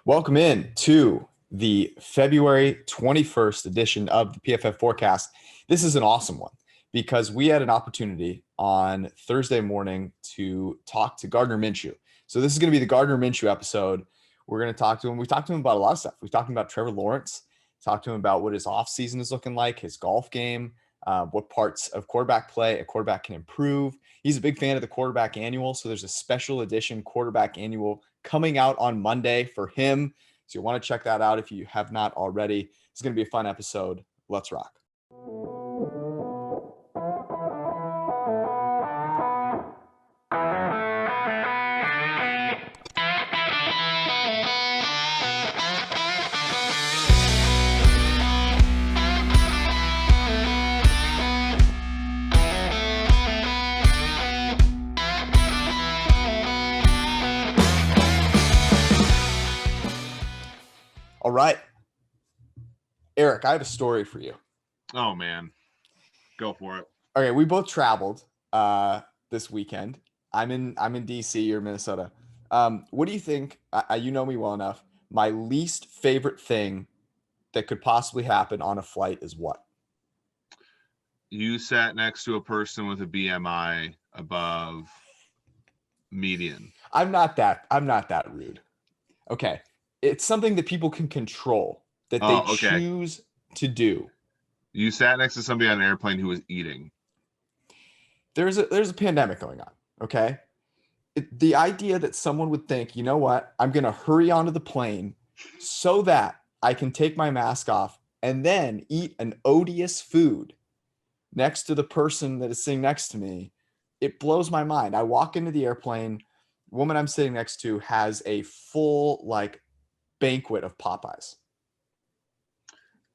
Welcome in to the February 21st edition of the PFF Forecast. This is an awesome one because we had an opportunity on Thursday morning to talk to Gardner Minshew. So this is going to be the Gardner Minshew episode. We're going to talk to him. We talked to him about a lot of stuff. We talked about Trevor Lawrence, talked to him about what his offseason is looking like, his golf game, what parts of quarterback play a quarterback can improve. He's a big fan of the quarterback annual. So there's a special edition quarterback annual coming out on Monday for him. So you want to check that out if you have not already. It's going to be a fun episode. Let's rock. All right. Eric, I have a story for you. Oh, man. Go for it. Okay, we both traveled this weekend. I'm in DC, you're in Minnesota. What do you think? You know me well enough. My least favorite thing that could possibly happen on a flight is what? You sat next to a person with a BMI above median. I'm not that rude. Okay. It's something that people can control, that they choose to do. You sat next to somebody on an airplane who was eating. There's a pandemic going on, okay? The idea that someone would think, you know what, I'm going to hurry onto the plane so that I can take my mask off and then eat an odious food next to the person that is sitting next to me, it blows my mind. I walk into the airplane, the woman I'm sitting next to has a full, banquet of Popeyes.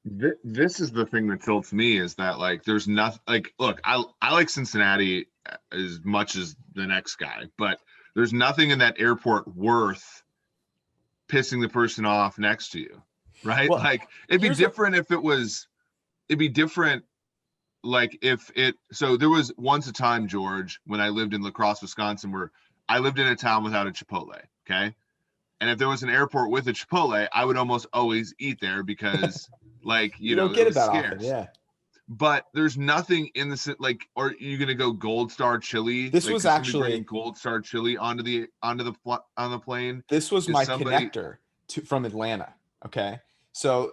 This is the thing that tilts me is that there's nothing look, I like Cincinnati as much as the next guy, but there's nothing in that airport worth pissing the person off next to you, right? Well, it'd be different if there was once a time, George, when I lived in La Crosse, Wisconsin, where I lived in a town without a Chipotle, okay? And if there was an airport with a Chipotle, I would almost always eat there because, you don't get it that scarce. often, yeah. But there's nothing in the are you gonna go Gold Star chili? This was actually Gold Star chili on the plane. This was my connector from Atlanta. Okay, so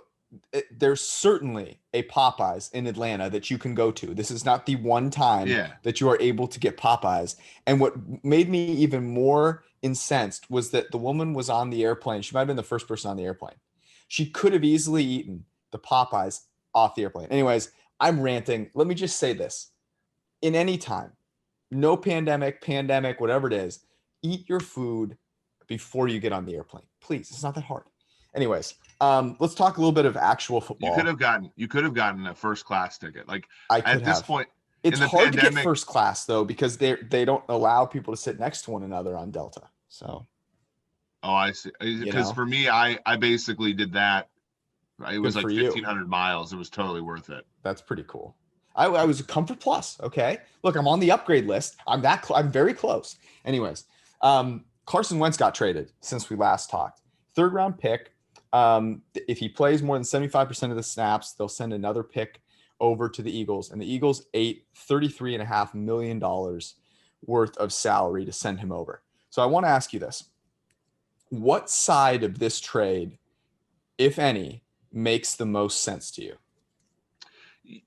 there's certainly a Popeyes in Atlanta that you can go to. This is not the one time that you are able to get Popeyes. And what made me even more incensed was that the woman was on the airplane. She might have been the first person on the airplane. She could have easily eaten the Popeyes off the airplane. Anyways, I'm ranting. Let me just say this. In any time, no pandemic, whatever it is, eat your food before you get on the airplane. Please, it's not that hard. Anyways, let's talk a little bit of actual football. You could have gotten a first class ticket. This point, it's hard to get first class though because they don't allow people to sit next to one another on Delta. So, I see. Because for me, I basically did that. It was 1,500 miles. It was totally worth it. That's pretty cool. I was a Comfort Plus. Okay, look, I'm on the upgrade list. I'm very close. Anyways, Carson Wentz got traded since we last talked. 3rd round pick. If he plays more than 75% of the snaps, they'll send another pick over to the Eagles, and the Eagles ate $33.5 million worth of salary to send him over. So I want to ask you this. What side of this trade, if any, makes the most sense to you?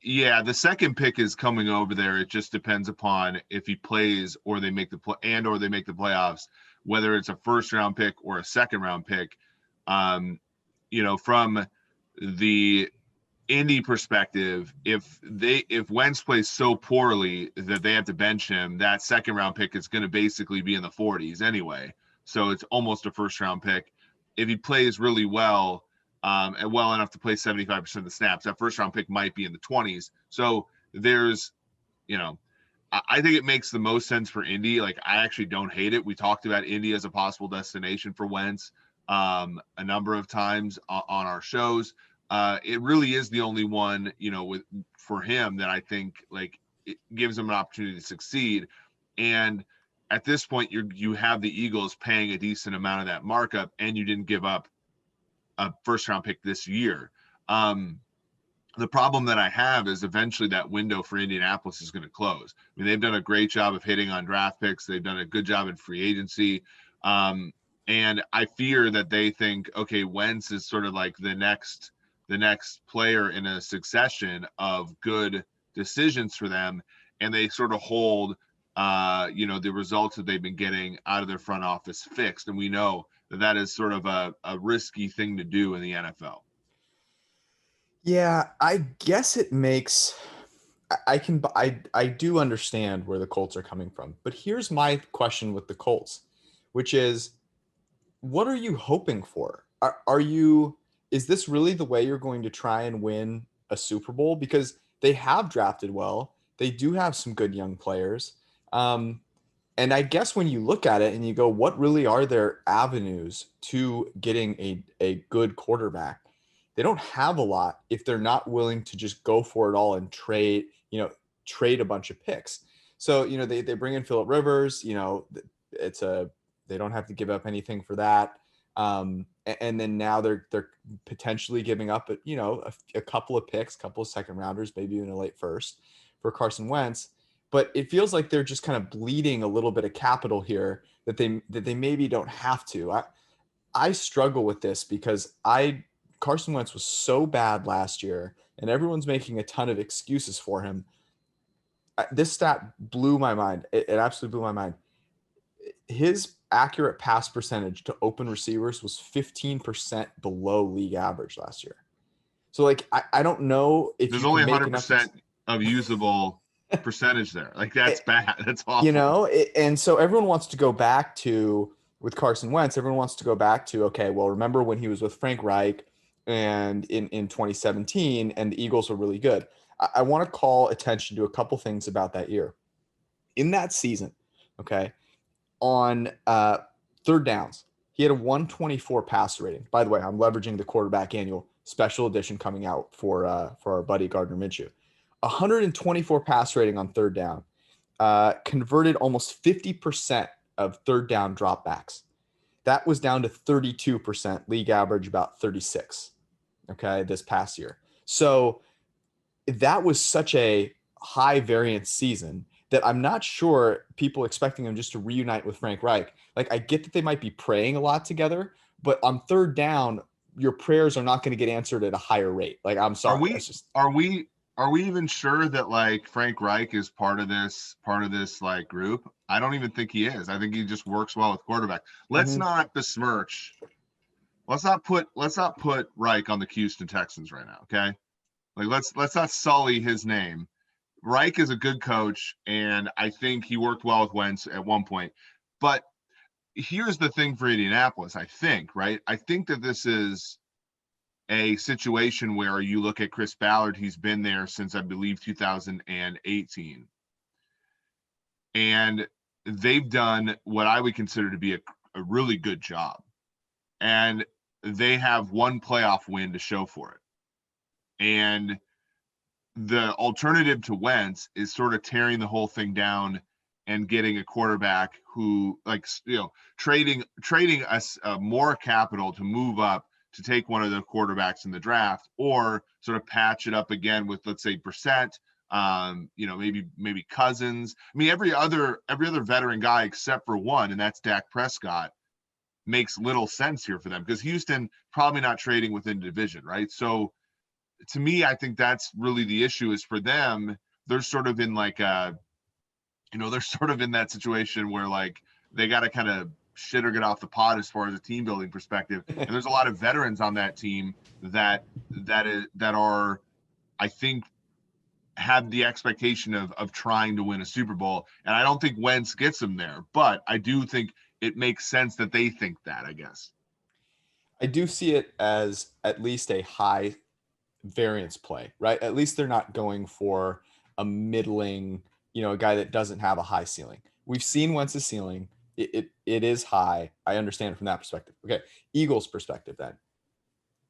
Yeah, the second pick is coming over there. It just depends upon if he plays or they make the playoffs, whether it's a 1st round pick or a 2nd round pick. From the Indy perspective, if Wentz plays so poorly that they have to bench him, that 2nd round pick is going to basically be in the 40s anyway. So it's almost a 1st round pick. If he plays really well, and well enough to play 75% of the snaps, that 1st round pick might be in the 20s. So there's, I think it makes the most sense for Indy. I actually don't hate it. We talked about Indy as a possible destination for Wentz a number of times on our shows. It really is the only one, for him that I think it gives him an opportunity to succeed. And at this point, you have the Eagles paying a decent amount of that markup, and you didn't give up a first round pick this year. The problem that I have is eventually that window for Indianapolis is going to close. I mean, they've done a great job of hitting on draft picks. They've done a good job in free agency. And I fear that they think, okay, Wentz is sort of like the next player in a succession of good decisions for them. And they sort of hold, the results that they've been getting out of their front office fixed. And we know that is sort of a risky thing to do in the NFL. Yeah, I guess it makes I do understand where the Colts are coming from. But here's my question with the Colts, which is, what are you hoping for? Is this really the way you're going to try and win a Super Bowl? Because they have drafted well. They do have some good young players. And I guess when you look at it and you go, what really are their avenues to getting a good quarterback? They don't have a lot if they're not willing to just go for it all and trade a bunch of picks. So, they bring in Phillip Rivers, they don't have to give up anything for that. And then now they're potentially giving up, a couple of picks, couple of second rounders, maybe even a late first for Carson Wentz. But it feels like they're just kind of bleeding a little bit of capital here that they maybe don't have to. I struggle with this because Carson Wentz was so bad last year, and everyone's making a ton of excuses for him. This stat blew my mind. It absolutely blew my mind. His accurate pass percentage to open receivers was 15% below league average last year. So, I don't know if there's you only can 100% of usable percentage there. Like, that's bad. That's awful. And so everyone wants to go back to, with Carson Wentz, everyone wants to go back to, okay, well, remember when he was with Frank Reich and in 2017, and the Eagles were really good. I want to call attention to a couple things about that year. In that season, okay, on third downs, he had a 124 passer rating. By the way, I'm leveraging the quarterback annual special edition coming out for our buddy Gardner Minshew. 124 pass rating on third down, converted almost 50% of third down dropbacks. That was down to 32%, league average about 36, okay, this past year. So that was such a high variance season that I'm not sure people expecting him just to reunite with Frank Reich. Like, I get that they might be praying a lot together, but on third down, your prayers are not going to get answered at a higher rate. Like, I'm sorry. Are we even sure that, like, Frank Reich is part of this like group? I don't even think he is. I think he just works well with quarterback. Let's not besmirch. Let's not put Reich on the Houston Texans right now, okay? Like, let's not sully his name. Reich is a good coach, and I think he worked well with Wentz at one point. But here's the thing for Indianapolis, I think, right? I think that this is a situation where you look at Chris Ballard, he's been there since, I believe, 2018. And they've done what I would consider to be a really good job. And they have one playoff win to show for it. And the alternative to Wentz is sort of tearing the whole thing down and getting a quarterback who, like, trading us more capital to move up to take one of the quarterbacks in the draft, or sort of patch it up again with, let's say, Brissett, maybe Cousins. I mean, every other veteran guy except for one, and that's Dak Prescott, makes little sense here for them, because Houston probably not trading within division, right? So to me, I think that's really the issue, is for them, they're sort of in like they're sort of in that situation where, like, they got to kind of shit or get off the pot as far as a team building perspective. And there's a lot of veterans on that team that are, I think, have the expectation of trying to win a Super Bowl. And I don't think Wentz gets them there, but I do think it makes sense that they think that, I guess. I do see it as at least a high variance play, right? At least they're not going for a middling, a guy that doesn't have a high ceiling. We've seen Wentz's ceiling. It is high. I understand it from that perspective. Okay. Eagles perspective then.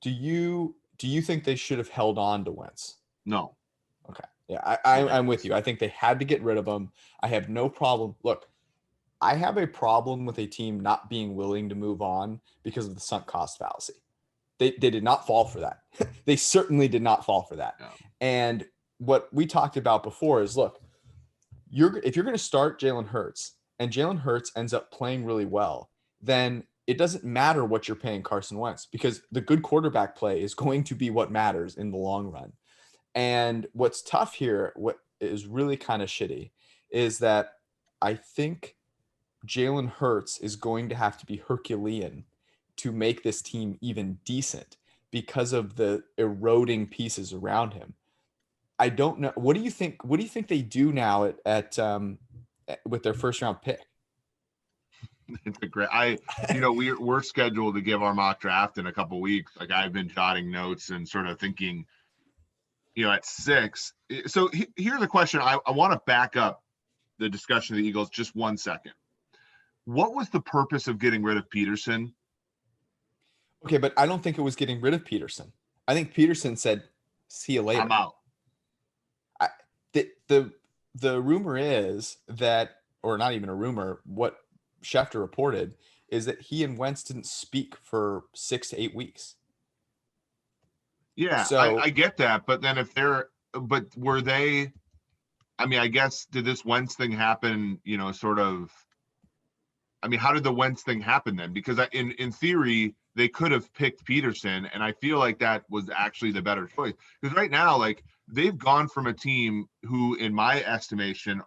Do you think they should have held on to Wentz? No. Okay. Yeah, I'm with you. I think they had to get rid of him. I have no problem. Look, I have a problem with a team not being willing to move on because of the sunk cost fallacy. They did not fall for that. They certainly did not fall for that. No. And what we talked about before is, look, if you're going to start Jalen Hurts and Jalen Hurts ends up playing really well, then it doesn't matter what you're paying Carson Wentz, because the good quarterback play is going to be what matters in the long run. And what's tough here, what is really kind of shitty, is that I think Jalen Hurts is going to have to be Herculean to make this team even decent because of the eroding pieces around him. I don't know. What do you think? What do you think they do now at with their first round pick? It's a great. We're scheduled to give our mock draft in a couple of weeks. Like, I've been jotting notes and sort of thinking, at 6. So here's the question. I want to back up the discussion of the Eagles just 1 second. What was the purpose of getting rid of Peterson? Okay, but I don't think it was getting rid of Peterson. I think Peterson said, "See you later. I'm out." The rumor is that, or not even a rumor, what Schefter reported is that he and Wentz didn't speak for 6 to 8 weeks. Yeah, so I get that, but then were they? I mean, I guess, did this Wentz thing happen? Sort of. I mean, how did the Wentz thing happen then? Because in theory, they could have picked Peterson, and I feel like that was actually the better choice. Because right now, like, they've gone from a team who, in my estimation,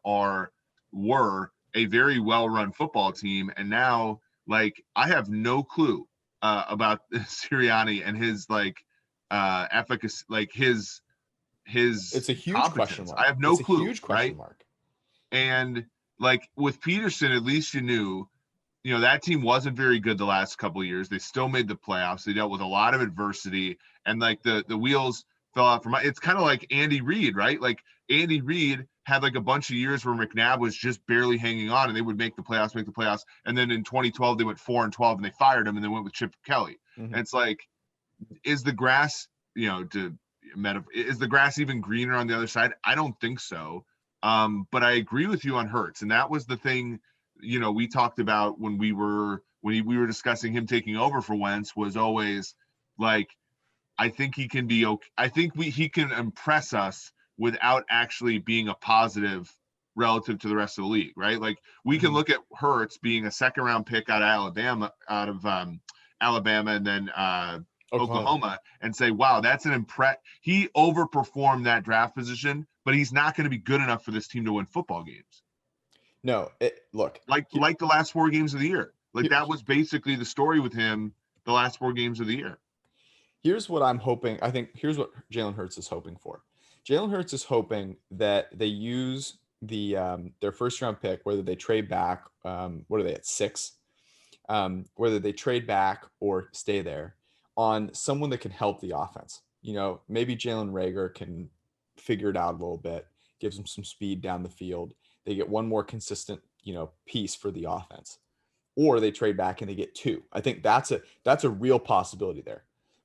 were a very well-run football team, and now, like, I have no clue about Sirianni and his efficacy, like his. It's a huge question mark. I have no clue. Huge question mark. And like with Peterson, at least you knew. That team wasn't very good the last couple of years. They still made the playoffs. They dealt with a lot of adversity, and like the wheels fell out from. It's kind of like Andy Reid, right? Like, Andy Reid had like a bunch of years where McNabb was just barely hanging on, and they would make the playoffs. And then in 2012, they went 4-12, and they fired him, and they went with Chip Kelly. Mm-hmm. And it's like, is the grass, is the grass even greener on the other side? I don't think so. But I agree with you on Hurts, and that was the thing. We talked about when we were discussing him taking over for Wentz, was always like, I think he can be okay. I think he can impress us without actually being a positive relative to the rest of the league, right? Like, we can look at Hurts being a second round pick out of Alabama, and then Oklahoma, and say, wow, that's an he overperformed that draft position, but he's not going to be good enough for this team to win football games. No, look, like the last 4 games of the year. Like, that was basically the story with him the last 4 games of the year. Here's what I'm hoping. I think here's what Jalen Hurts is hoping for. Jalen Hurts is hoping that they use their first round pick, whether they trade back, what are they at 6? Whether they trade back or stay there, on someone that can help the offense. Maybe Jalen Reagor can figure it out a little bit, gives them some speed down the field. They get one more consistent, piece for the offense, or they trade back and they get 2. I think that's a real possibility there.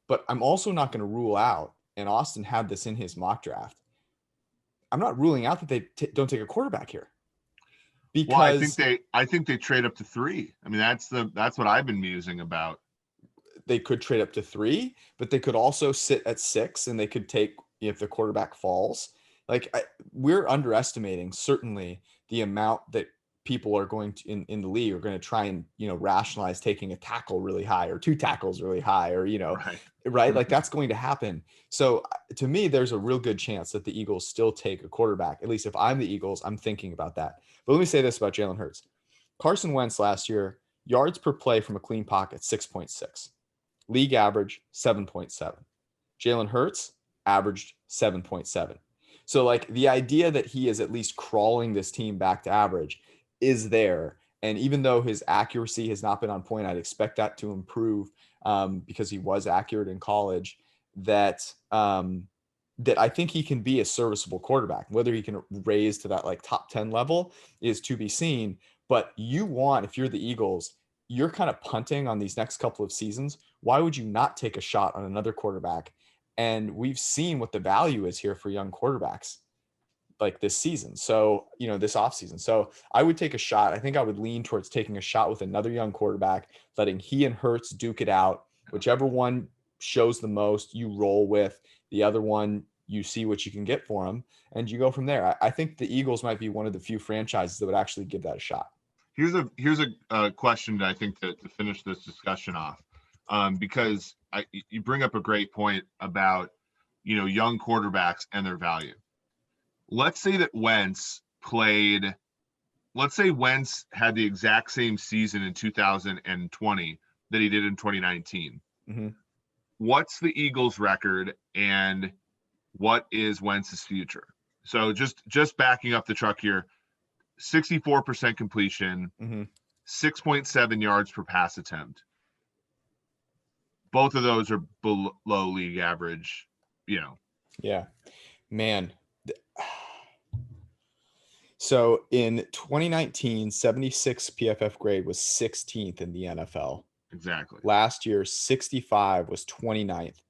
But I'm also not going to rule out, and Austin had this in his mock draft, I'm not ruling out that they don't take a quarterback here. Because I think they trade up to 3. I mean, that's what I've been musing about. They could trade up to 3, but they could also sit at 6, and they could take, if the quarterback falls. Like, we're underestimating certainly the amount that people are going to in the league are going to try and rationalize taking a tackle really high, or 2 tackles really high, or right? Like, that's going to happen. So to me, there's a real good chance that the Eagles still take a quarterback. At least if I'm the Eagles, I'm thinking about that. But let me say this about Jalen Hurts. Carson Wentz last year, yards per play from a clean pocket, 6.6. League average, 7.7. Jalen Hurts averaged 7.7. So, like, the idea that he is at least crawling this team back to average is there. And even though his accuracy has not been on point, I'd expect that to improve because he was accurate in college, that I think he can be a serviceable quarterback. Whether he can raise to that like top 10 level is to be seen. But if you're the Eagles, you're kind of punting on these next couple of seasons. Why would you not take a shot on another quarterback? And we've seen what the value is here for young quarterbacks like this season. So, this offseason. So I would take a shot. I think I would lean towards taking a shot with another young quarterback, letting he and Hurts duke it out. Whichever one shows the most, you roll with. The other one, you see what you can get for him, and you go from there. I think the Eagles might be one of the few franchises that would actually give that a shot. Here's a question that I think to finish this discussion off, because you bring up a great point about, young quarterbacks and their value. Let's say that Wentz had the exact same season in 2020 that he did in 2019. Mm-hmm. What's the Eagles' record and what is Wentz's future? So just backing up the truck here, 64% completion, 6.7 yards per pass attempt. Both of those are below league average, Yeah, man. So in 2019, 76 PFF grade was 16th in the NFL. Exactly. Last year, 65 was 29th.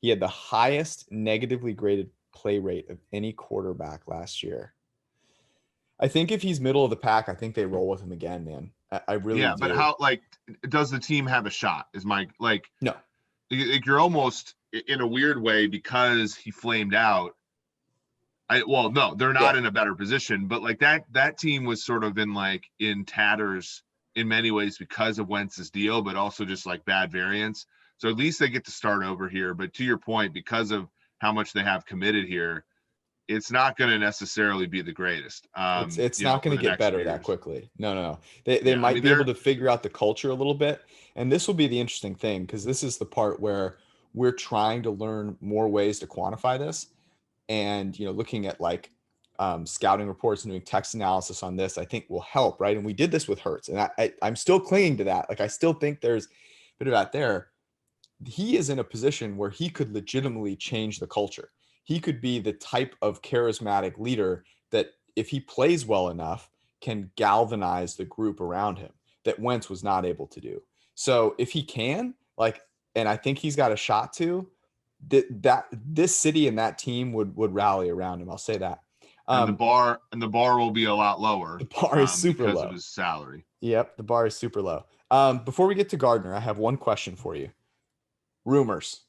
He had the highest negatively graded play rate of any quarterback last year. I think if he's middle of the pack, I think they roll with him again, man. I really do. But how, does the team have a shot? Is my, no. You're almost in a weird way, because he flamed out. No, they're not in a better position, but that team was sort of in tatters in many ways because of Wentz's deal, but also just bad variance. So at least they get to start over here. But to your point, because of how much they have committed here, it's not going to necessarily be the greatest. It's not going to get better that quickly. No. They might be able to figure out the culture a little bit. And this will be the interesting thing, because this is the part where we're trying to learn more ways to quantify this. And, looking at scouting reports and doing text analysis on this, I think will help, right? And we did this with Hurts, and I'm still clinging to that. I still think there's a bit of that there. He is in a position where he could legitimately change the culture. He could be the type of charismatic leader that, if he plays well enough, can galvanize the group around him that Wentz was not able to do. So if he can, and I think he's got a shot to, that this city and that team would rally around him. I'll say that. And the bar will be a lot lower. The bar is super because low of his salary. Yep, the bar is super low. Before we get to Gardner, I have one question for you. Rumors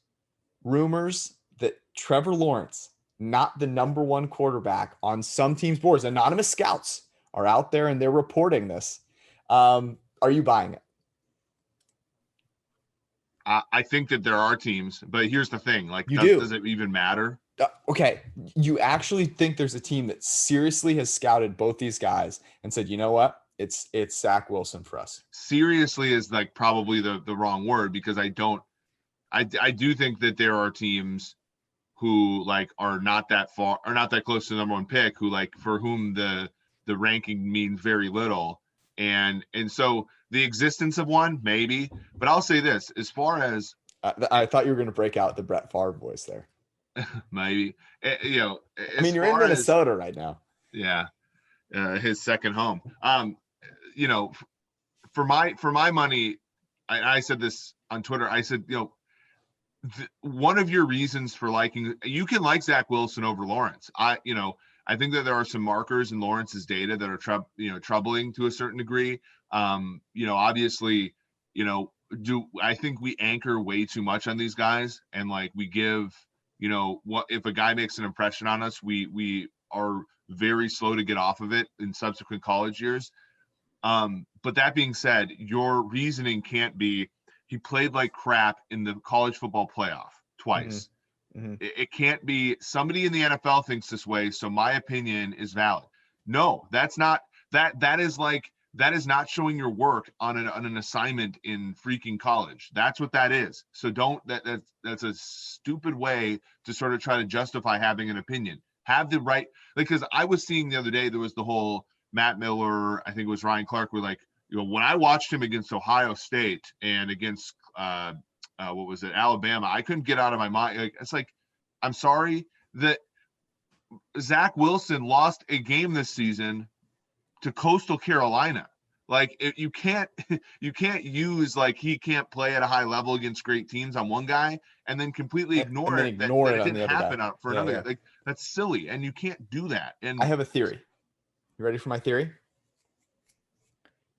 that Trevor Lawrence, not the number one quarterback on some teams' boards, anonymous scouts are out there and they're reporting this. Are you buying it? I think that there are teams, but here's the thing: does it even matter? Okay, you actually think there's a team that seriously has scouted both these guys and said, you know what, it's Zach Wilson for us. Seriously is probably the wrong word, because I do think that there are teams who are not that far or not that close to the number one pick, who for whom the ranking means very little. And so the existence of one, maybe, but I'll say this, as far as I thought you were going to break out the Brett Favre voice there. Maybe, you're in Minnesota right now. Yeah. His second home. For my money, I said this on Twitter. I said, one of your reasons for you can like Zach Wilson over Lawrence. I think that there are some markers in Lawrence's data that are troubling to a certain degree. Obviously, I think we anchor way too much on these guys, and we give, what if a guy makes an impression on us, we are very slow to get off of it in subsequent college years. But that being said, your reasoning can't be he played like crap in the college football playoff twice. Mm-hmm. It can't be somebody in the NFL thinks this way, so my opinion is valid. No, that's not that is not showing your work on an assignment in freaking college. That's what that is. So that's a stupid way to sort of try to justify having an opinion. Have the right, because I was seeing the other day, there was the whole Matt Miller, I think it was Ryan Clark, were when I watched him against Ohio State and against what was it, Alabama, I couldn't get out of my mind. It's I'm sorry that Zach Wilson lost a game this season to Coastal Carolina. You can't use he can't play at a high level against great teams on one guy and then completely ignore it that it didn't happen for another guy. That's silly, and you can't do that. And I have a theory. You ready for my theory?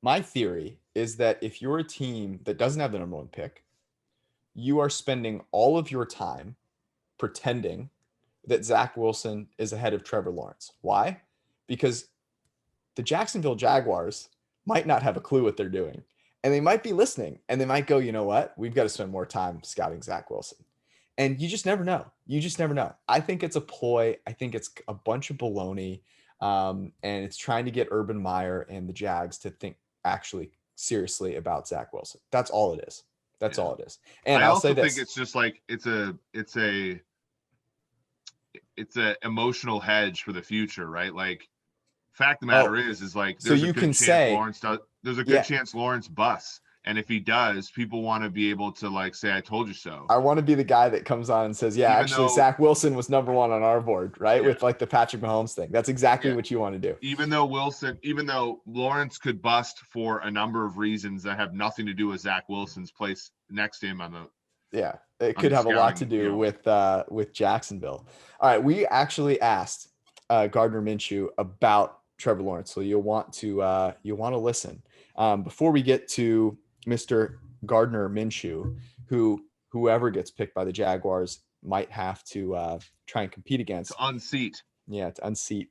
My theory is that if you're a team that doesn't have the number one pick, you are spending all of your time pretending that Zach Wilson is ahead of Trevor Lawrence. Why? Because the Jacksonville Jaguars might not have a clue what they're doing. And they might be listening, and they might go, you know what? We've got to spend more time scouting Zach Wilson. And you just never know. You just never know. I think it's a ploy. I think it's a bunch of baloney. And it's trying to get Urban Meyer and the Jags to think actually seriously about Zach Wilson. That's all it is. That's all it is. And I'll say this. think it's just like it's a emotional hedge for the future, right? Like, fact of the matter is like there's a good chance there's a good chance Lawrence busts. And if he does, people want to be able to like say, I told you so. I want to be the guy that comes on and says, Zach Wilson was number one on our board, right? With like the Patrick Mahomes thing. That's exactly what you want to do. Even though Lawrence could bust for a number of reasons that have nothing to do with Zach Wilson's place next to him on the it could have a lot to do with Jacksonville. All right, we actually asked Gardner Minshew about Trevor Lawrence, so you'll want to listen. Before we get to Mr. Gardner Minshew, whoever gets picked by the Jaguars might have to try and compete against. To unseat. Yeah, to unseat.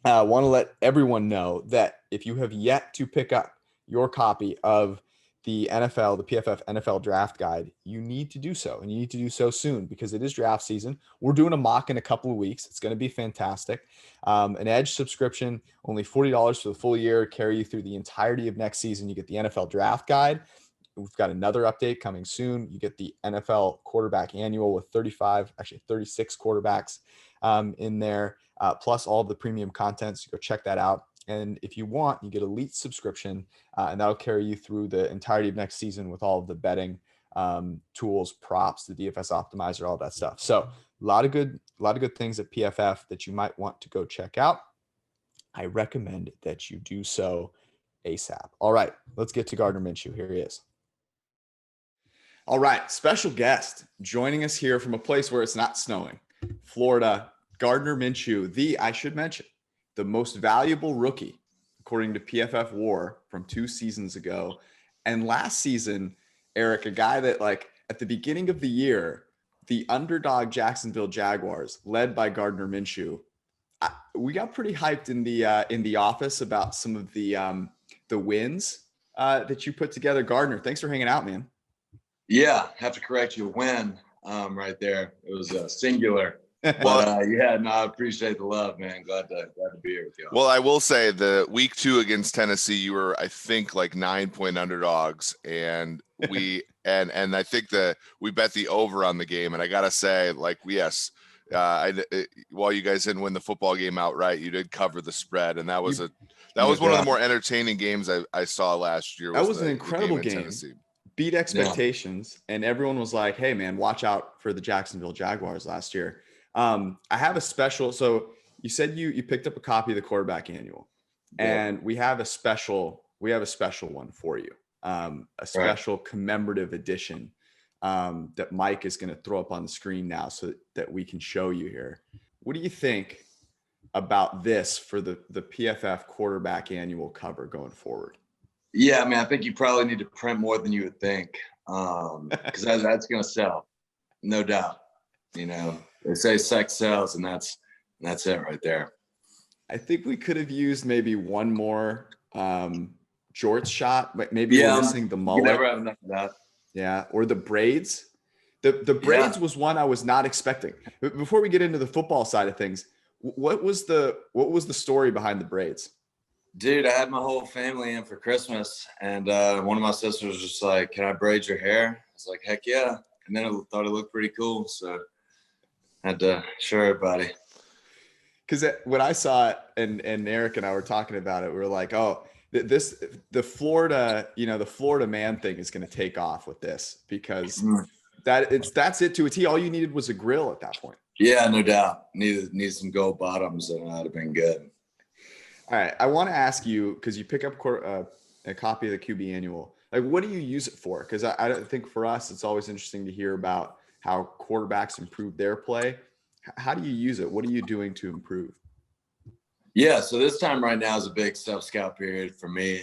I want to let everyone know that if you have yet to pick up your copy of the PFF NFL draft guide, you need to do so, and you need to do so soon because it is draft season. We're doing a mock in a couple of weeks. It's going to be fantastic. An Edge subscription, only $40 for the full year, carry you through the entirety of next season. You get the NFL draft guide. We've got another update coming soon. You get the NFL quarterback annual with 36 quarterbacks in there, plus all the premium content. So go check that out. And if you want, you get Elite subscription, and that'll carry you through the entirety of next season with all of the betting tools, props, the DFS optimizer, all that stuff. So a lot of good things at PFF that you might want to go check out. I recommend that you do so ASAP. All right, let's get to Gardner Minshew. Here he is. All right, special guest joining us here from a place where it's not snowing, Florida. Gardner Minshew, I should mention, the most valuable rookie, according to PFF WAR from 2 seasons ago. And last season, Eric, a guy that like at the beginning of the year, the underdog Jacksonville Jaguars, led by Gardner Minshew, we got pretty hyped in the office about some of the wins that you put together. Gardner, thanks for hanging out, man. Yeah, have to correct you. Win right there. It was singular. But I appreciate the love, man. Glad to be here with you. Well, I will say the week 2 against Tennessee, you were, I think, like 9-point underdogs, and we and I think we bet the over on the game, and I gotta say, like, yes, while you guys didn't win the football game outright, you did cover the spread, and that was one of the more entertaining games I saw last year. That was an incredible game. Beat expectations, and everyone was like, "Hey, man, watch out for the Jacksonville Jaguars last year." I have a special. So you said you picked up a copy of the quarterback annual, and we have a special one for you. A special commemorative edition that Mike is going to throw up on the screen now so that we can show you here. What do you think about this for the PFF quarterback annual cover going forward? Yeah, I mean, I think you probably need to print more than you would think, because that's going to sell, no doubt. You know, they say sex sells, and that's it right there. I think we could have used maybe one more jorts shot, but maybe we're missing the mullet. You never have enough of that. Yeah, or the braids. The braids was one I was not expecting. But before we get into the football side of things, what was the story behind the braids? Dude, I had my whole family in for Christmas, and one of my sisters was just like, "Can I braid your hair?" I was like, "Heck yeah!" And then I thought it looked pretty cool, so I had to show everybody. Because when I saw it, and Eric and I were talking about it, we were like, "Oh, the Florida man thing is going to take off with this because that's it to a T. All you needed was a grill at that point." Yeah, no doubt. Need some gold bottoms, and that'd have been good. All right, I want to ask you, because you pick up a copy of the QB annual. Like, what do you use it for? Because I think for us, it's always interesting to hear about how quarterbacks improve their play. How do you use it? What are you doing to improve? Yeah, so this time right now is a big self-scout period for me.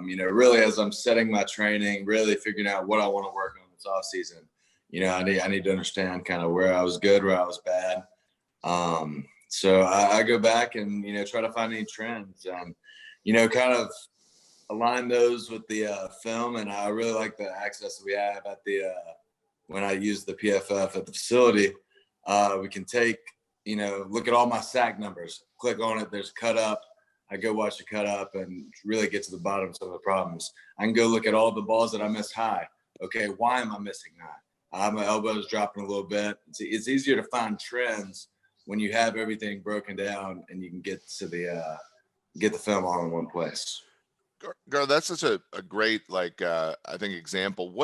Really as I'm setting my training, really figuring out what I want to work on It's off season. I need to understand kind of where I was good, where I was bad. So I go back and, try to find any trends and, kind of align those with the film. And I really like the access that we have at when I use the PFF at the facility. We can take, look at all my sack numbers, click on it. There's a cut up. I go watch the cut up and really get to the bottom of some of the problems. I can go look at all the balls that I missed high. Okay, why am I missing high? My elbow's dropping a little bit. It's easier to find trends when you have everything broken down and you can get to get the film all in one place. Gar, that's such a great, I think, example.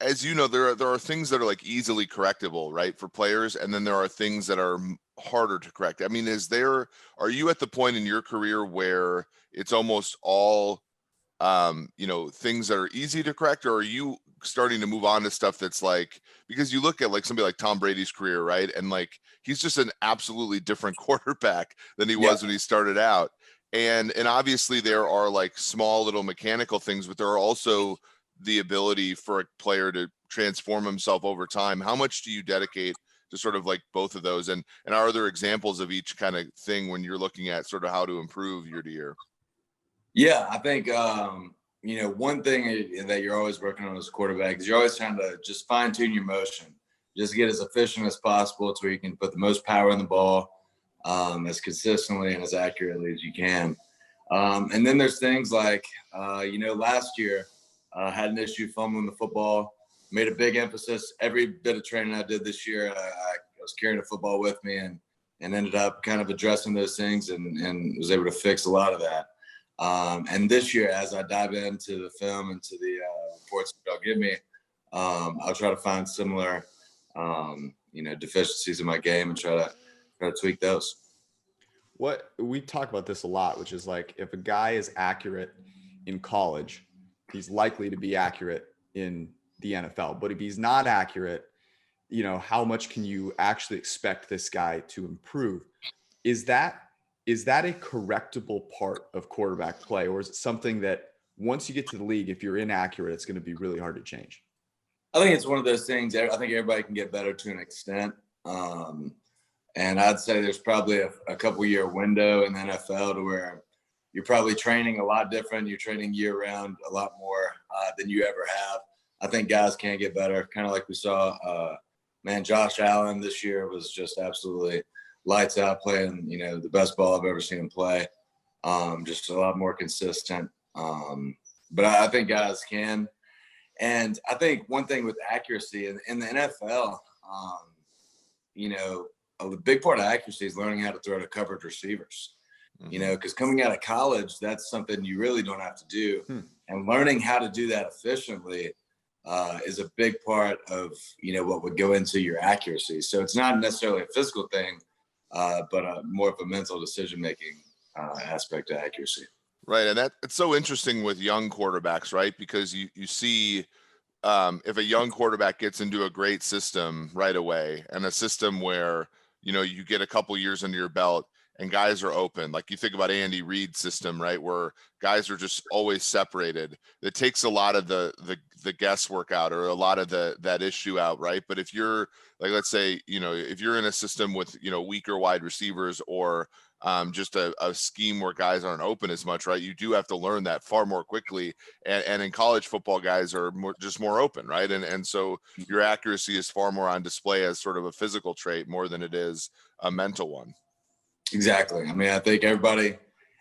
As you know, there are things that are like easily correctable, right, for players, and then there are things that are harder to correct. Are you at the point in your career where it's almost all, things that are easy to correct, or are you starting to move on to stuff that's because you look at somebody like Tom Brady's career, right, and he's just an absolutely different quarterback than he was when he started out, and obviously there are small little mechanical things, but there are also the ability for a player to transform himself over time. How much do you dedicate to sort of both of those? And are there examples of each kind of thing when you're looking at sort of how to improve year to year? Yeah, I think, one thing that you're always working on as a quarterback is you're always trying to just fine tune your motion, just get as efficient as possible to where you can put the most power in the ball as consistently and as accurately as you can. And then there's things last year, had an issue fumbling the football, made a big emphasis. Every bit of training I did this year, I was carrying the football with me and ended up kind of addressing those things and was able to fix a lot of that. And this year, as I dive into the film and to the reports that they'll give me, I'll try to find similar, deficiencies in my game and try to tweak those. What we talk about this a lot, which is if a guy is accurate in college, he's likely to be accurate in the NFL. But if he's not accurate, how much can you actually expect this guy to improve? Is that a correctable part of quarterback play? Or is it something that once you get to the league, if you're inaccurate, it's going to be really hard to change? I think it's one of those things. I think everybody can get better to an extent. And I'd say there's probably a couple year window in the NFL to where you're probably training a lot different. You're training year round a lot more than you ever have. I think guys can get better, kind of like we saw. Josh Allen this year was just absolutely lights out, playing, the best ball I've ever seen him play. Just a lot more consistent. But I think guys can. And I think one thing with accuracy in the NFL, a big part of accuracy is learning how to throw to covered receivers. Because coming out of college, that's something you really don't have to do. And learning how to do that efficiently is a big part of, what would go into your accuracy. So it's not necessarily a physical thing, but more of a mental decision-making aspect of accuracy. Right. And it's so interesting with young quarterbacks, right? Because you see if a young quarterback gets into a great system right away, and a system where, you get a couple years under your belt, and guys are open. Like you think about Andy Reid's system, right, where guys are just always separated. It takes a lot of the guesswork out, or a lot of that issue out, right? But if you're let's say, if you're in a system with, weaker wide receivers, or just a scheme where guys aren't open as much, right, you do have to learn that far more quickly. And in college football, guys are more open, right? And so your accuracy is far more on display as sort of a physical trait more than it is a mental one. Exactly. I mean, I think everybody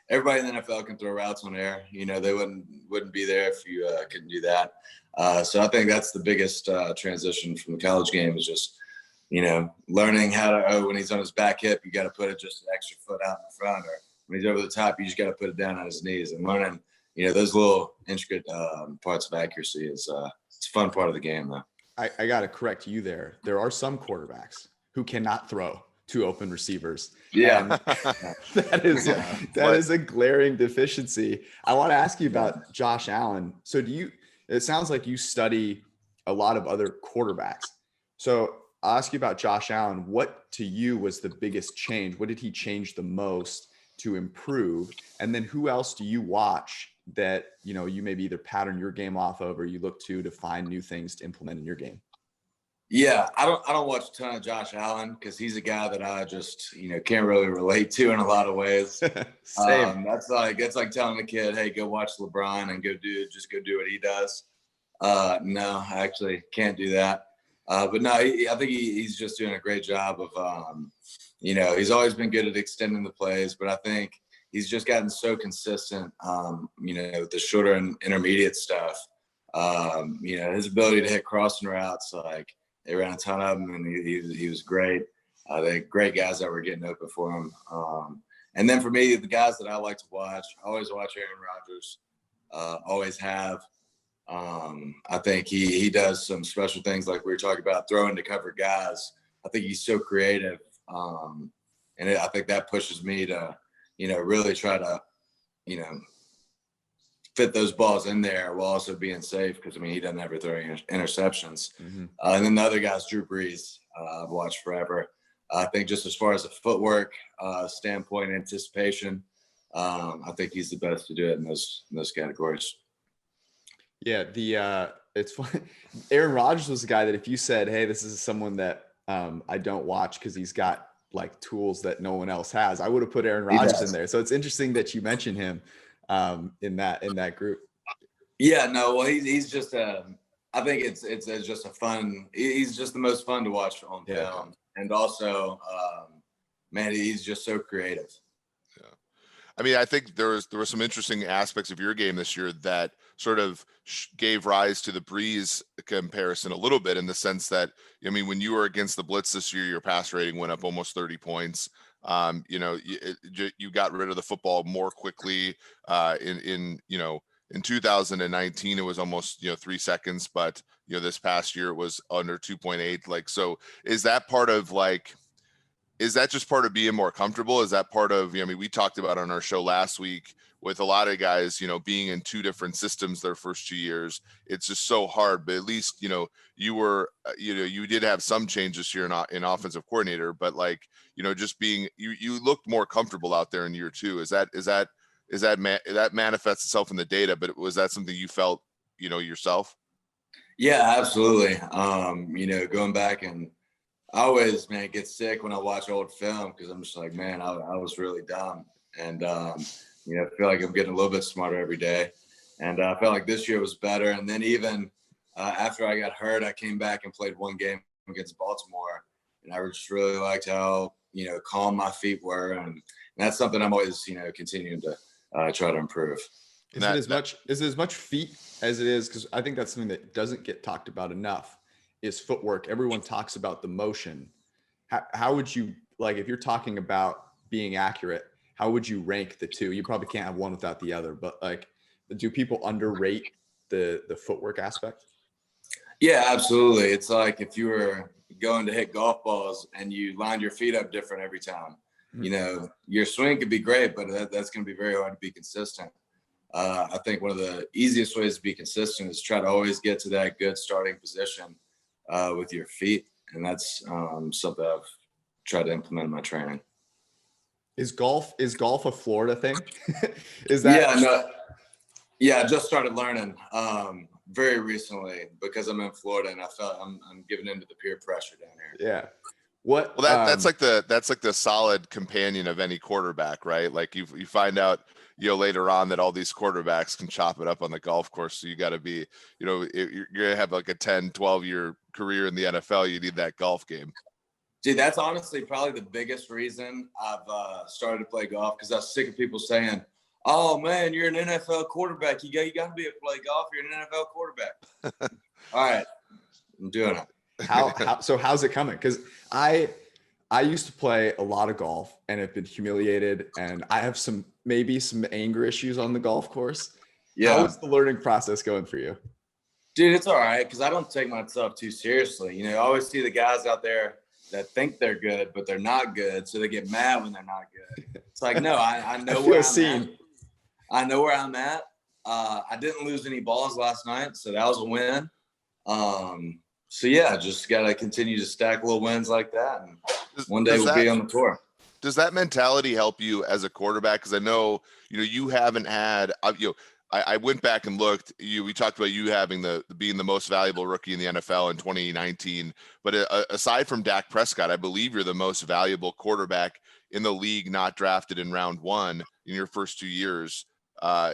in the NFL can throw routes on air. They wouldn't be there if you couldn't do that. So I think that's the biggest transition from the college game is just, learning how to, when he's on his back hip, you got to put it just an extra foot out in front, or when he's over the top, you just got to put it down on his knees. And learning, those little intricate parts of accuracy is it's a fun part of the game, though. I got to correct you there. There are some quarterbacks who cannot throw to open receivers. Yeah. that is a glaring deficiency. I want to ask you about Josh Allen. So it sounds like you study a lot of other quarterbacks. So I'll ask you about Josh Allen. What to you was the biggest change? What did he change the most to improve? And then who else do you watch that, you know, you maybe either pattern your game off of, or you look to find new things to implement in your game? Yeah, I don't watch a ton of Josh Allen because he's a guy that I just, you know, can't really relate to in a lot of ways. Same. It's like telling a kid, hey, go watch LeBron and go do what he does. No, I actually can't do that. But no, I think he's just doing a great job of, you know, he's always been good at extending the plays, but I think he's just gotten so consistent, you know, the shorter and intermediate stuff. You know, his ability to hit crossing routes, like, they ran a ton of them, and he was great. They had great guys that were getting open for him. And then for me, the guys that I like to watch, I always watch Aaron Rodgers. Always have. I think he does some special things, like we were talking about, throwing to cover guys. I think he's so creative. And I think that pushes me to, you know, really try to, you know, fit those balls in there while also being safe, because I mean, he doesn't ever throw interceptions. Mm-hmm. And then the other guy's Drew Brees. I've watched forever. I think just as far as a footwork standpoint, anticipation, I think he's the best to do it in those categories. Yeah, it's fun. Aaron Rodgers was the guy that if you said, hey, this is someone that I don't watch because he's got like tools that no one else has, I would have put Aaron Rodgers in there. So it's interesting that you mentioned him in that group. Yeah, no, well, he's just I think it's just a fun. He's just the most fun to watch on film, and also, man, he's just so creative. Yeah, I mean, I think there were some interesting aspects of your game this year that sort of gave rise to the Breeze comparison a little bit, in the sense that, I mean, when you were against the blitz this year, your pass rating went up almost 30 points. You know, you got rid of the football more quickly. In 2019, it was almost, 3 seconds, but this past year it was under 2.8. Like, so is that part of is that just part of being more comfortable? Is that part of, I mean, we talked about on our show last week with a lot of guys, being in 2 different systems their first 2 years, it's just so hard. But at least, you were, you did have some change this year in offensive coordinator, but just being, you looked more comfortable out there in year 2. That manifests itself in the data, but was that something you felt, yourself? Yeah, absolutely. Going back, and I always, get sick when I watch old film, because I'm just like, man, I was really dumb. And, I feel like I'm getting a little bit smarter every day. And I felt like this year was better. And then even after I got hurt, I came back and played 1 game against Baltimore. And I just really liked how, calm my feet were. And that's something I'm always, continuing to try to improve. Is it as much feet as it is? Because I think that's something that doesn't get talked about enough, is footwork. Everyone talks about the motion. How would you, if you're talking about being accurate, how would you rank the 2? You probably can't have one without the other, but do people underrate the footwork aspect? Yeah, absolutely. It's like if you were going to hit golf balls and you lined your feet up different every time. Your swing could be great, but that's going to be very hard to be consistent. I think one of the easiest ways to be consistent is try to always get to that good starting position with your feet. And that's something I've tried to implement in my training. Is golf a Florida thing? Is that? Yeah, I just started learning very recently because I'm in Florida, and I felt I'm giving into the peer pressure down here. Yeah. That's like the solid companion of any quarterback, right? Like you find out, later on that all these quarterbacks can chop it up on the golf course. So you got to be, if you're going to have like a 10, 12 year career in the NFL, you need that golf game. Dude, that's honestly probably the biggest reason I've started to play golf, because I was sick of people saying, oh man, you're an NFL quarterback. You got to be able to play golf. You're an NFL quarterback. All right. I'm doing it. So how's it coming? Because I used to play a lot of golf and have been humiliated, and I have maybe some anger issues on the golf course. Yeah. How is the learning process going for you? Dude, it's all right, because I don't take myself too seriously. I always see the guys out there that think they're good, but they're not good, so they get mad when they're not good. It's like, no, I know where I'm at. I know where I'm at. I didn't lose any balls last night, so that was a win. So yeah, just got to continue to stack little wins like that, and one day we'll be on the tour. Does that mentality help you as a quarterback? Because I know, you haven't had, I went back and looked. We talked about you having being the most valuable rookie in the NFL in 2019. But aside from Dak Prescott, I believe you're the most valuable quarterback in the league, not drafted in round 1 in your first 2 years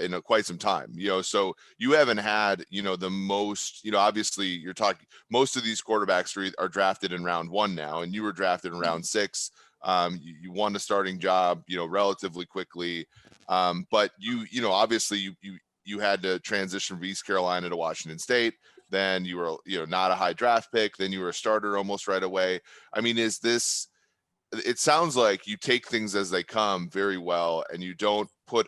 in quite some time. So you haven't had the most. Obviously, you're talking. Most of these quarterbacks are drafted in round 1 now, and you were drafted in round 6. You won the starting job, relatively quickly. But obviously you had to transition from East Carolina to Washington State. Then you were, not a high draft pick. Then you were a starter almost right away. I mean, it sounds like you take things as they come very well, and you don't put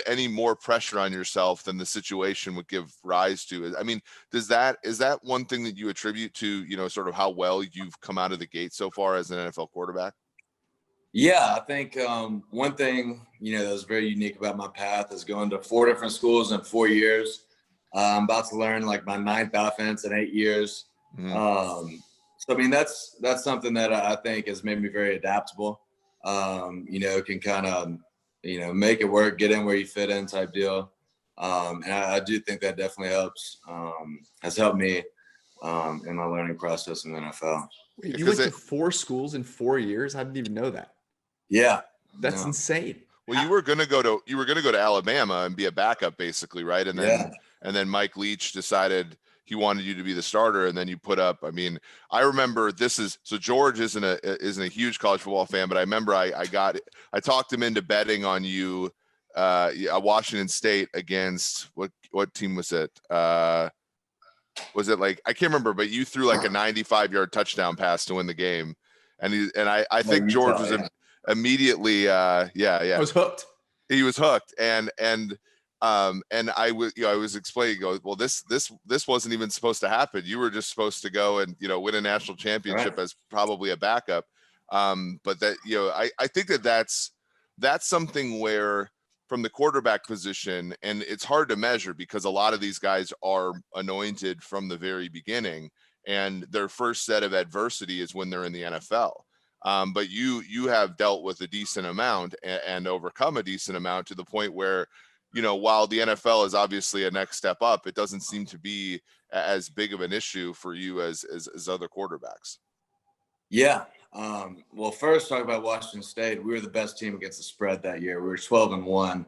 any more pressure on yourself than the situation would give rise to. I mean, is that one thing that you attribute to, sort of how well you've come out of the gate so far as an NFL quarterback? Yeah, I think one thing, that was very unique about my path is going to 4 different schools in 4 years. I'm about to learn like my 9th offense in 8 years. Mm-hmm. So, I mean, that's something that I think has made me very adaptable. Can kind of, make it work, get in where you fit in type deal. And I do think that definitely helps, has helped me in my learning process in the NFL. Wait, you went to 4 schools in 4 years? I didn't even know that. Yeah. That's insane. Well, you were gonna go to Alabama and be a backup, basically, right? And then Mike Leach decided he wanted you to be the starter, and then you put up. I mean, I remember George isn't a huge college football fan, but I remember I talked him into betting on you, Washington State against what team was it? Was it like, I can't remember, but you threw like a 95-yard touchdown pass to win the game, and I think George was immediately I was hooked. He was hooked, and I was explaining, well, this wasn't even supposed to happen. You were just supposed to go and win a national championship as probably a backup. But that I think that's something where from the quarterback position, and it's hard to measure because a lot of these guys are anointed from the very beginning, and their first set of adversity is when they're in the NFL. But you have dealt with a decent amount and overcome a decent amount to the point where, while the NFL is obviously a next step up, it doesn't seem to be as big of an issue for you as other quarterbacks. Yeah. Well, first talk about Washington State. We were the best team against the spread that year. We were 12-1.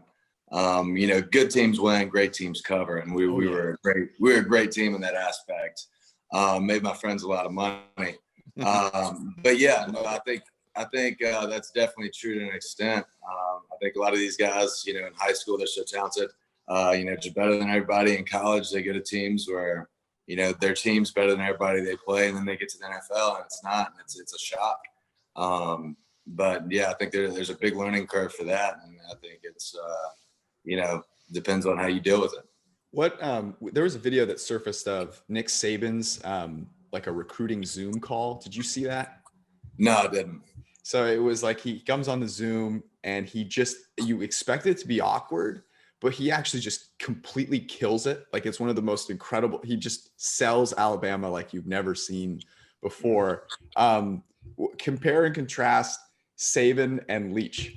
Good teams win, great teams cover, and we were a great team in that aspect. Made my friends a lot of money. But yeah, no, I think that's definitely true to an extent. I think a lot of these guys, in high school, they're so talented, just better than everybody. In college, they go to teams where, their team's better than everybody they play, and then they get to the NFL and it's not, and it's a shock. But yeah, I think there's a big learning curve for that. And I think it's, depends on how you deal with it. There was a video that surfaced of Nick Saban's, like a recruiting Zoom call. Did you see that? No, I didn't. So it was like he comes on the Zoom and you expect it to be awkward, but he actually just completely kills it. Like it's one of the most incredible. He just sells Alabama like you've never seen before. Compare and contrast Saban and Leach.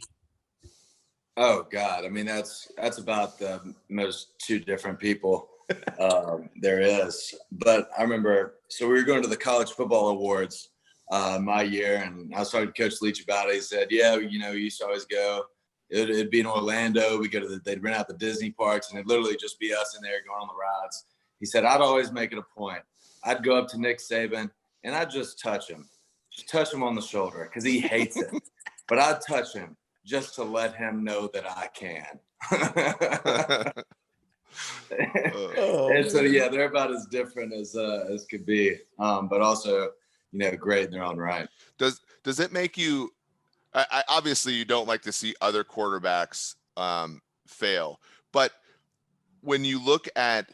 Oh God. I mean, that's about the most 2 different people there is. But I remember, so we were going to the college football awards my year, and I was talking to Coach Leach about it. He said, yeah, we used to always go. It'd be in Orlando. We go to they'd rent out the Disney parks, and it'd literally just be us in there going on the rides. He said, I'd always make it a point. I'd go up to Nick Saban and I'd just touch him on the shoulder because he hates it. But I'd touch him just to let him know that I can. And so, yeah, they're about as different as could be, but also, great in their own right. Does it make you? I obviously you don't like to see other quarterbacks fail, but when you look at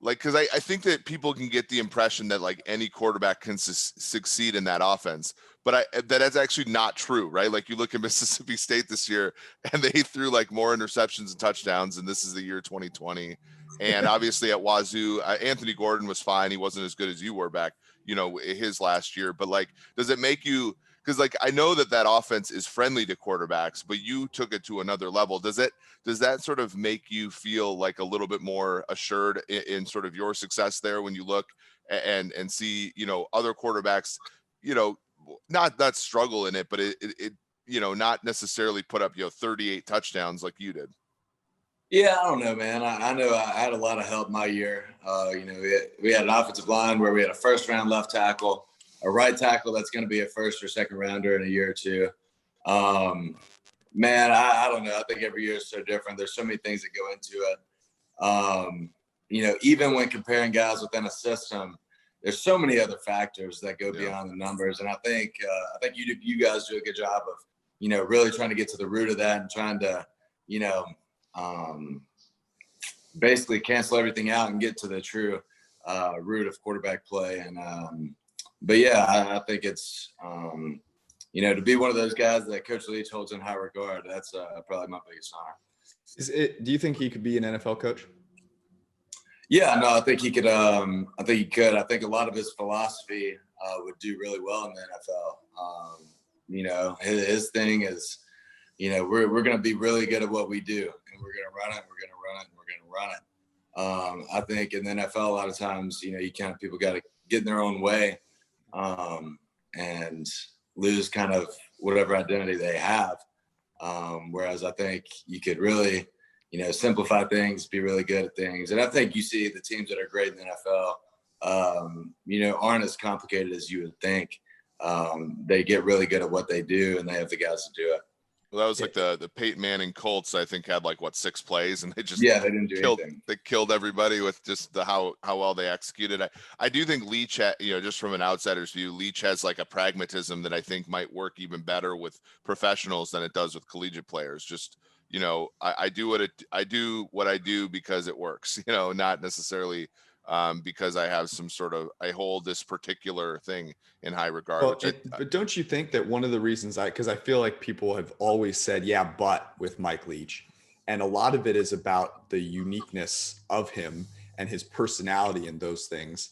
because I think that people can get the impression that like any quarterback can succeed in that offense, but that's actually not true, right? Like you look at Mississippi State this year and they threw like more interceptions and touchdowns, and this is the year 2020. And obviously at Wazoo, Anthony Gordon was fine. He wasn't as good as you were back, his last year. But like, does it make you because like I know that offense is friendly to quarterbacks, but you took it to another level. Does that sort of make you feel like a little bit more assured in sort of your success there when you look and see, you know, other quarterbacks, you know, not struggle in it, but it you know, not necessarily put up, you know, 38 touchdowns like you did? Yeah, I don't know, man. I know I had a lot of help my year. You know, we had an offensive line where we had a first round left tackle, a right tackle that's going to be a first or second rounder in a year or two. Man, I don't know. I think every year is so different. There's so many things that go into it. You know, even when comparing guys within a system, there's so many other factors that go beyond the numbers. And I think you guys do a good job of, you know, really trying to get to the root of that and trying to, you know, basically cancel everything out and get to the true root of quarterback play. And but yeah, I think it's you know, to be one of those guys that Coach Leach holds in high regard, that's probably my biggest honor. Do you think he could be an NFL coach? Yeah, no, I think he could. I think he could. I think a lot of his philosophy would do really well in the NFL. You know, his thing is, you know, we're going to be really good at what we do, and we're going to run it. We're going to run it. And we're going to run it. I think in the NFL, a lot of times, you know, people got to get in their own way and lose kind of whatever identity they have. Whereas I think you could really, you know, simplify things, be really good at things. And I think you see the teams that are great in the NFL, you know, aren't as complicated as you would think. They get really good at what they do, and they have the guys to do it. Well, that was like the Peyton Manning Colts, I think, had like 6 plays, and they just they didn't do anything. They killed everybody with just how well they executed. I do think Leach, you know, just from an outsider's view, Leach has like a pragmatism that I think might work even better with professionals than it does with collegiate players. Just, you know, I do what I do because it works, you know, not necessarily because I have some sort of, I hold this particular thing in high regard. Well, but don't you think that one of the reasons because I feel like people have always said, yeah, but with Mike Leach, and a lot of it is about the uniqueness of him and his personality and those things.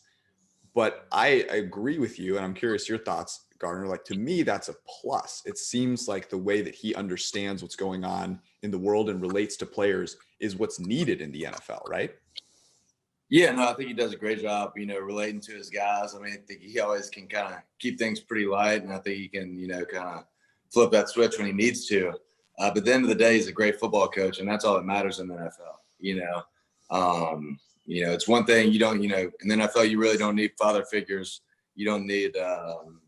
But I agree with you, and I'm curious your thoughts, Gardner. Like, to me, that's a plus. It seems like the way that he understands what's going on in the world and relates to players is what's needed in the NFL, right? Yeah, no, I think he does a great job, you know, relating to his guys. I mean, I think he always can kind of keep things pretty light, and I think he can, you know, kind of flip that switch when he needs to. But at the end of the day, he's a great football coach, and that's all that matters in the NFL. You know, it's one thing you don't, you know, in the NFL, you really don't need father figures. You don't need,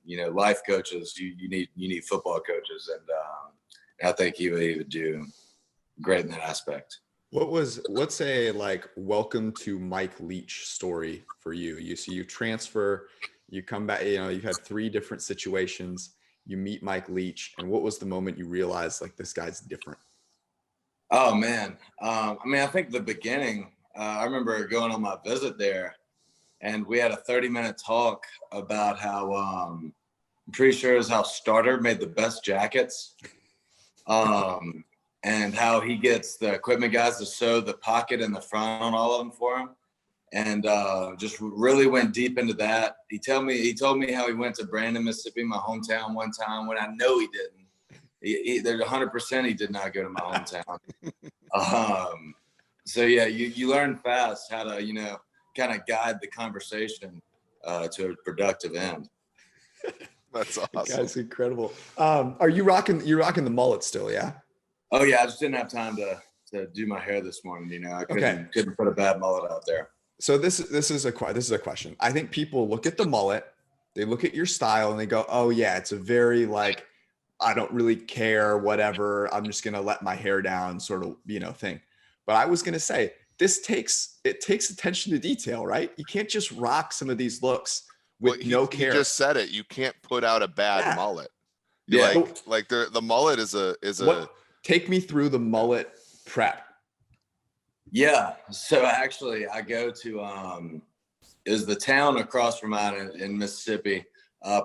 you know, life coaches. You need football coaches, and I think he would do great in that aspect. What's a like welcome to Mike Leach story for you? You transfer, you come back, you know, you've had 3 different situations, you meet Mike Leach, and what was the moment you realized like this guy's different? Oh man. I mean, I think the beginning, I remember going on my visit there, and we had a 30-minute talk about how I'm pretty sure it was how Starter made the best jackets. And how he gets the equipment guys to sew the pocket in the front on all of them for him. And just really went deep into that. He told me how he went to Brandon, Mississippi, my hometown, one time when I know he didn't. There's 100% he did not go to my hometown. So yeah, you learn fast how to, you know, kind of guide the conversation to a productive end. That's awesome. That's incredible. Are you rocking the mullet still? Yeah. Oh yeah, I just didn't have time to do my hair this morning. You know, I couldn't put a bad mullet out there. So this is a question. I think people look at the mullet, they look at your style, and they go, "Oh yeah, it's a very like, I don't really care, whatever. I'm just gonna let my hair down, sort of, you know, thing." But I was gonna say it takes attention to detail, right? You can't just rock some of these looks with no care. You just said it. You can't put out a bad mullet. Yeah, like the mullet is a. Take me through the mullet prep. Yeah. So actually I go to, is the town across from mine in Mississippi,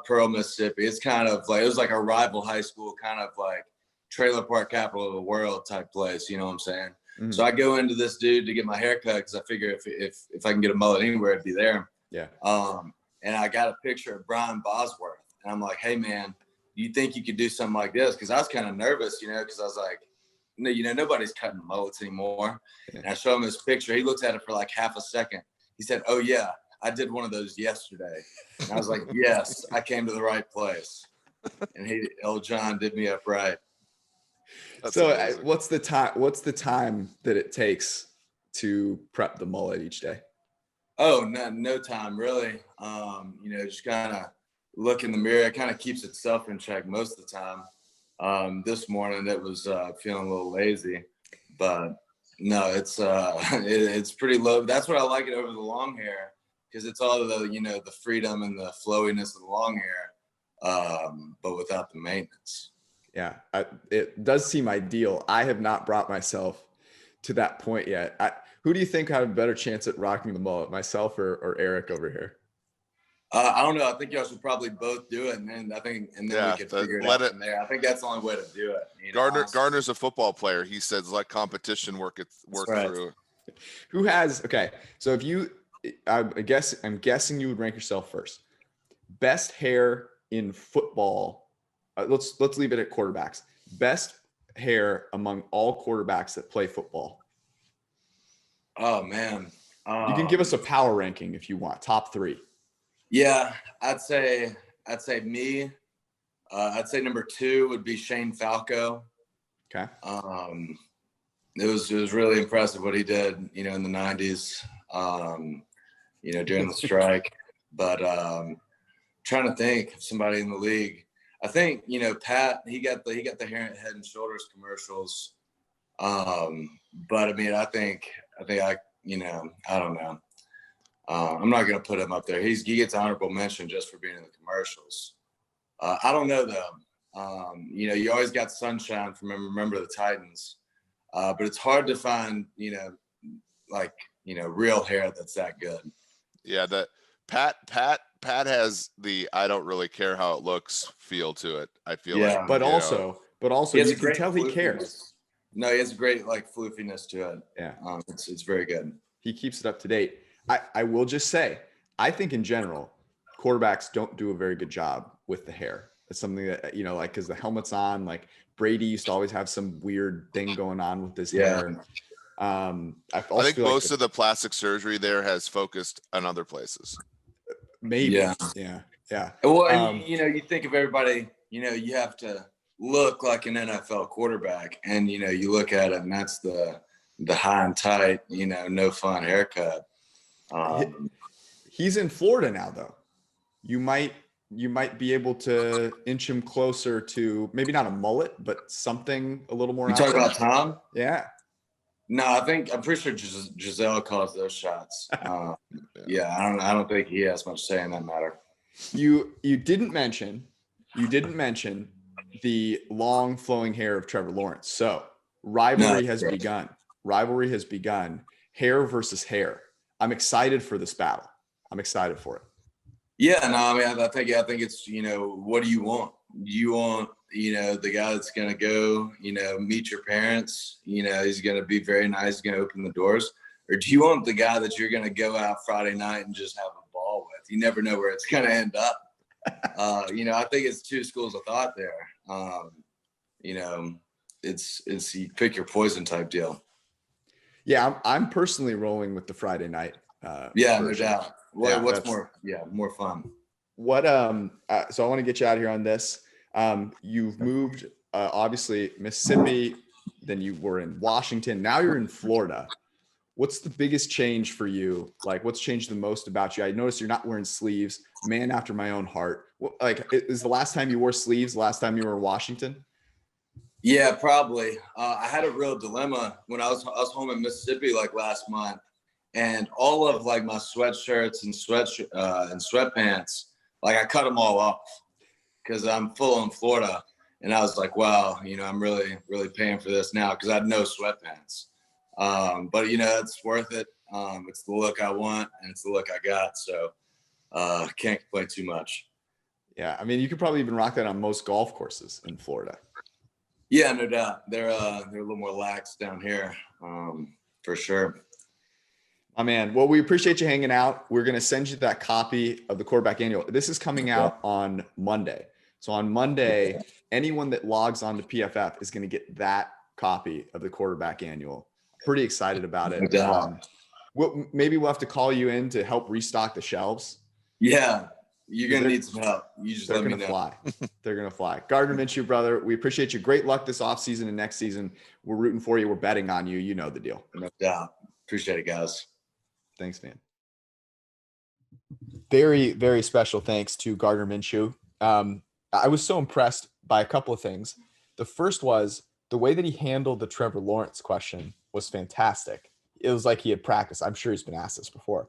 Pearl, Mississippi. It's kind of like, it was like a rival high school, kind of like trailer park capital of the world type place. You know what I'm saying? Mm-hmm. So I go into this dude to get my hair cut, because I figure if I can get a mullet anywhere, it'd be there. Yeah. And I got a picture of Brian Bosworth, and I'm like, hey man, you think you could do something like this? Because I was kind of nervous, because I was like, no, nobody's cutting mullets anymore. And I show him this picture. He looks at it for like half a second. He said, "Oh yeah, I did one of those yesterday." And I was like, "Yes, I came to the right place." And old John did me up right. So what's the time that it takes to prep the mullet each day? Oh, no time really. Just kind of look in the mirror. It kind of keeps itself in check most of the time. This morning it was feeling a little lazy, but no, it's pretty low. That's what I like it over the long hair, because it's all the freedom and the flowiness of the long hair, but without the maintenance. Yeah, it does seem ideal. I have not brought myself to that point yet. Who do you think had a better chance at rocking the mullet, myself or Eric over here? I don't know. I think y'all should probably both do it, and then we could figure it out from there. I think that's the only way to do it. Gardner's a football player. He says let competition work through. Who has so if you, I'm guessing you would rank yourself first. Best hair in football. Let's leave it at quarterbacks. Best hair among all quarterbacks that play football. Oh man. You can give us a power ranking if you want. Top 3. Yeah, I'd say me. I'd say number 2 would be Shane Falco. Okay. It was really impressive what he did, in the 90s, during the strike. But trying to think of somebody in the league. I think, Pat, he got the Head and Shoulders commercials. But I mean, I think I don't know. I'm not going to put him up there. He gets honorable mention just for being in the commercials. I don't know though. You always got Sunshine from Remember the Titans. But it's hard to find, real hair that's that good. Yeah. That Pat has the I don't really care how it looks feel to it. I feel like, but also you can tell he cares. No, he has a great floofiness to it. Yeah. It's very good. He keeps it up to date. I will just say, I think in general, quarterbacks don't do a very good job with the hair. It's something that, because the helmet's on, Brady used to always have some weird thing going on with his hair. I think most of the plastic surgery there has focused on other places. Maybe. Yeah. Well, you think of everybody, you have to look like an NFL quarterback, and, you look at it and that's the high and tight, no fun haircut. He's in Florida now, though. You might be able to inch him closer to maybe not a mullet, but something a little more. You talk about Tom? Yeah. No, I'm pretty sure Giselle calls those shots. Yeah, I don't think he has much say in that matter. You didn't mention the long flowing hair of Trevor Lawrence. So rivalry has begun. Hair versus hair. I'm excited for this battle. I'm excited for it. Yeah, no, I mean, I think it's, what do you want? You want, the guy that's going to go, meet your parents, he's going to be very nice, he's going to open the doors. Or do you want the guy that you're going to go out Friday night and just have a ball with? You never know where it's going to end up. I think it's 2 schools of thought there. It's you pick your poison type deal. Yeah, I'm personally rolling with the Friday night. No doubt. What's more fun? What so I want to get you out of here on this. You've moved obviously Mississippi, then you were in Washington, now you're in Florida. What's the biggest change for you? What's changed the most about you? I noticed you're not wearing sleeves. Man after my own heart. Is the last time you wore sleeves the last time you were in Washington? Yeah, probably. I had a real dilemma when I was home in Mississippi last month, and all of my sweatshirts and sweatpants, I cut them all off because I'm full in Florida, and I was like, wow, I'm really, really paying for this now because I had no sweatpants. But it's worth it. It's the look I want and it's the look I got. So can't complain too much. Yeah. I mean, you could probably even rock that on most golf courses in Florida. Yeah, no doubt. They're a little more lax down here, for sure. My man. Well, we appreciate you hanging out. We're going to send you that copy of the Quarterback Annual. This is coming out on Monday. So on Monday, anyone that logs on to PFF is going to get that copy of the quarterback annual. Pretty excited about it. Maybe we'll have to call you in to help restock the shelves. Yeah, you're going to need some help. You just let me know. Fly. They're going to fly. Gardner Minshew, brother, we appreciate you. Great luck this offseason and next season. We're rooting for you. We're betting on you. You know the deal. No doubt. Appreciate it, guys. Thanks, man. Very, very special thanks to Gardner Minshew. I was so impressed by a couple of things. The first was the way that he handled the Trevor Lawrence question was fantastic. It was like he had practiced. I'm sure he's been asked this before.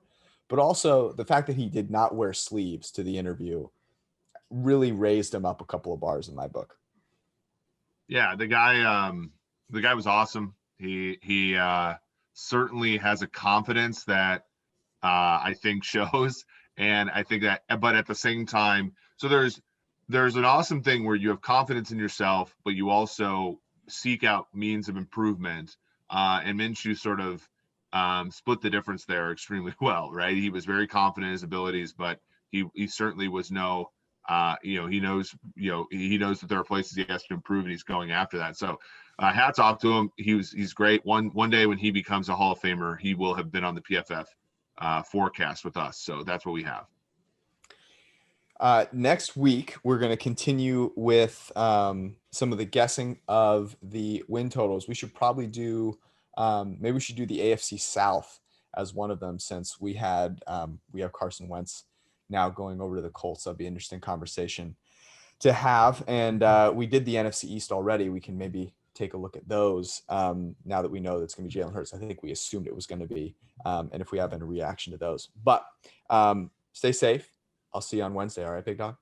But also the fact that he did not wear sleeves to the interview really raised him up a couple of bars in my book. Yeah, the guy was awesome. He certainly has a confidence that I think shows. And I think that, but at the same time, so there's an awesome thing where you have confidence in yourself, but you also seek out means of improvement. And Minshew sort of split the difference there extremely well, right? He was very confident in his abilities, but he certainly was he knows that there are places he has to improve, and he's going after that. So hats off to him. He's great. One day when he becomes a Hall of Famer, he will have been on the PFF forecast with us. So that's what we have. Next week, we're going to continue with some of the guessing of the win totals. We should probably do maybe we should do the AFC South as one of them, since we have Carson Wentz now going over to the Colts. That'll be an interesting conversation to have. And we did the NFC East already. We can maybe take a look at those now that we know that's going to be Jalen Hurts. I think we assumed it was going to be, and if we have any reaction to those. But stay safe. I'll see you on Wednesday. All right, big dog?